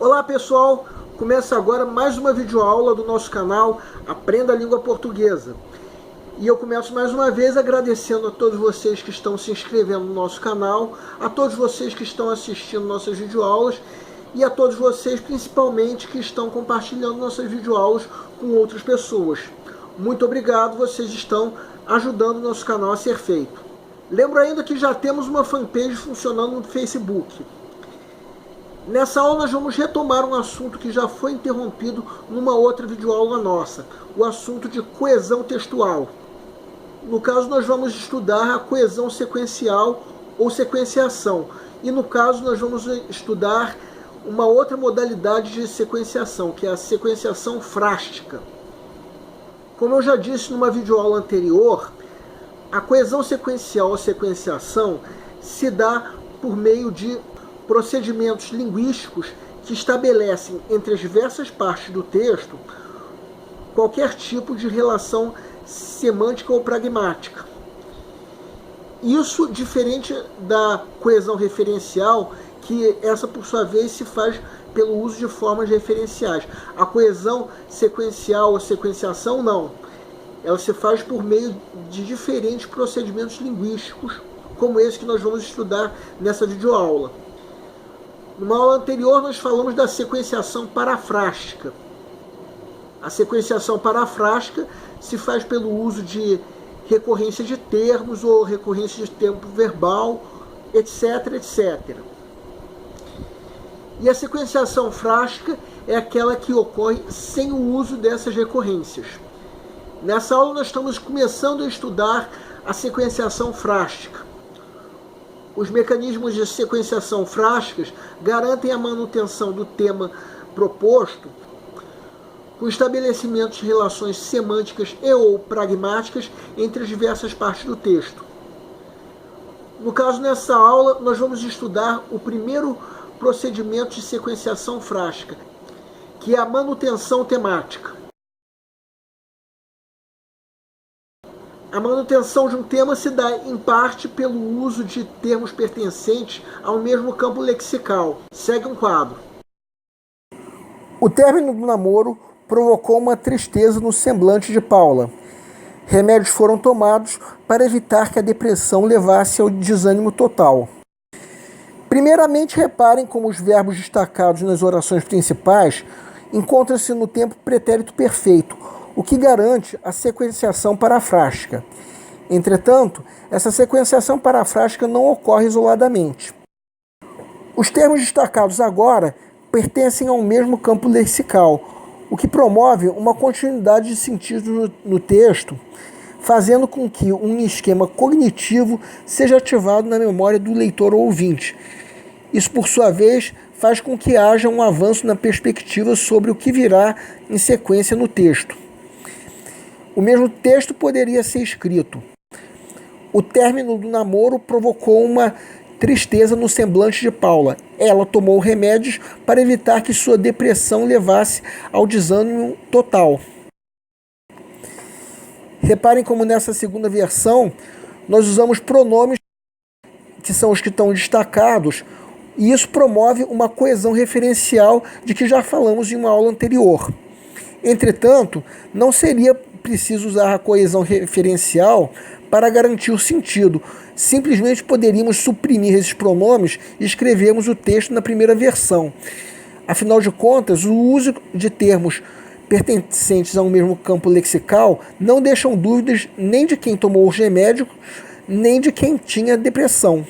Olá pessoal, começa agora mais uma videoaula do nosso canal Aprenda a Língua Portuguesa. E eu começo mais uma vez agradecendo a todos vocês que estão se inscrevendo no nosso canal, a todos vocês que estão assistindo nossas videoaulas e a todos vocês principalmente que estão compartilhando nossas videoaulas com outras pessoas. Muito obrigado, vocês estão ajudando o nosso canal a ser feito. Lembro ainda que já temos uma fanpage funcionando no Facebook. Nessa aula nós vamos retomar um assunto que já foi interrompido numa outra videoaula nossa, o assunto de coesão textual. No caso nós vamos estudar a coesão sequencial ou sequenciação, e no caso nós vamos estudar uma outra modalidade de sequenciação, que é a sequenciação frástica. Como eu já disse numa videoaula anterior, a coesão sequencial ou sequenciação se dá por meio de procedimentos linguísticos que estabelecem entre as diversas partes do texto qualquer tipo de relação semântica ou pragmática. Isso diferente da coesão referencial, que essa por sua vez se faz pelo uso de formas referenciais. A coesão sequencial ou sequenciação não. Ela se faz por meio de diferentes procedimentos linguísticos, como esse que nós vamos estudar nessa videoaula. Numa aula anterior nós falamos da sequenciação parafrástica. A sequenciação parafrástica se faz pelo uso de recorrência de termos ou recorrência de tempo verbal, etc, etc. E a sequenciação frástica é aquela que ocorre sem o uso dessas recorrências. Nessa aula nós estamos começando a estudar a sequenciação frástica. Os mecanismos de sequenciação frásticas garantem a manutenção do tema proposto com estabelecimento de relações semânticas e ou pragmáticas entre as diversas partes do texto. No caso, nessa aula, nós vamos estudar o primeiro procedimento de sequenciação frástica, que é a manutenção temática. A manutenção de um tema se dá, em parte, pelo uso de termos pertencentes ao mesmo campo lexical. Segue um quadro. O término do namoro provocou uma tristeza no semblante de Paula. Remédios foram tomados para evitar que a depressão levasse ao desânimo total. Primeiramente, reparem como os verbos destacados nas orações principais encontram-se no tempo pretérito perfeito, o que garante a sequenciação parafrástica. Entretanto, essa sequenciação parafrástica não ocorre isoladamente. Os termos destacados agora pertencem ao mesmo campo lexical, o que promove uma continuidade de sentido no texto, fazendo com que um esquema cognitivo seja ativado na memória do leitor ou ouvinte. Isso, por sua vez, faz com que haja um avanço na perspectiva sobre o que virá em sequência no texto. O mesmo texto poderia ser escrito: o término do namoro provocou uma tristeza no semblante de Paula. Ela tomou remédios para evitar que sua depressão levasse ao desânimo total. Reparem como nessa segunda versão nós usamos pronomes que são os que estão destacados, e isso promove uma coesão referencial de que já falamos em uma aula anterior. Entretanto, não seria preciso usar a coesão referencial para garantir o sentido. Simplesmente poderíamos suprimir esses pronomes e escrevermos o texto na primeira versão. Afinal de contas, o uso de termos pertencentes ao mesmo campo lexical não deixam dúvidas nem de quem tomou os remédios, nem de quem tinha depressão.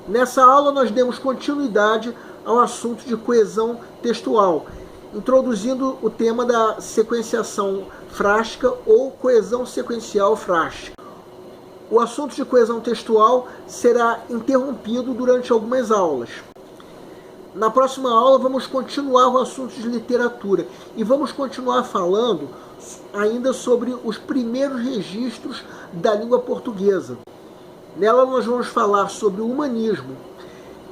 Nessa aula nós demos continuidade ao assunto de coesão textual, introduzindo o tema da sequenciação frástica ou coesão sequencial frástica. O assunto de coesão textual será interrompido durante algumas aulas. Na próxima aula vamos continuar o assunto de literatura e vamos continuar falando ainda sobre os primeiros registros da língua portuguesa. Nela nós vamos falar sobre o humanismo,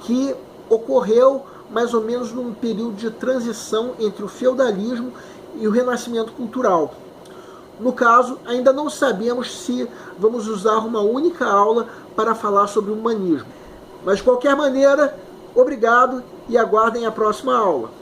que ocorreu mais ou menos num período de transição entre o feudalismo e o renascimento cultural. No caso, ainda não sabemos se vamos usar uma única aula para falar sobre o humanismo. Mas, de qualquer maneira, Obrigado e aguardem a próxima aula.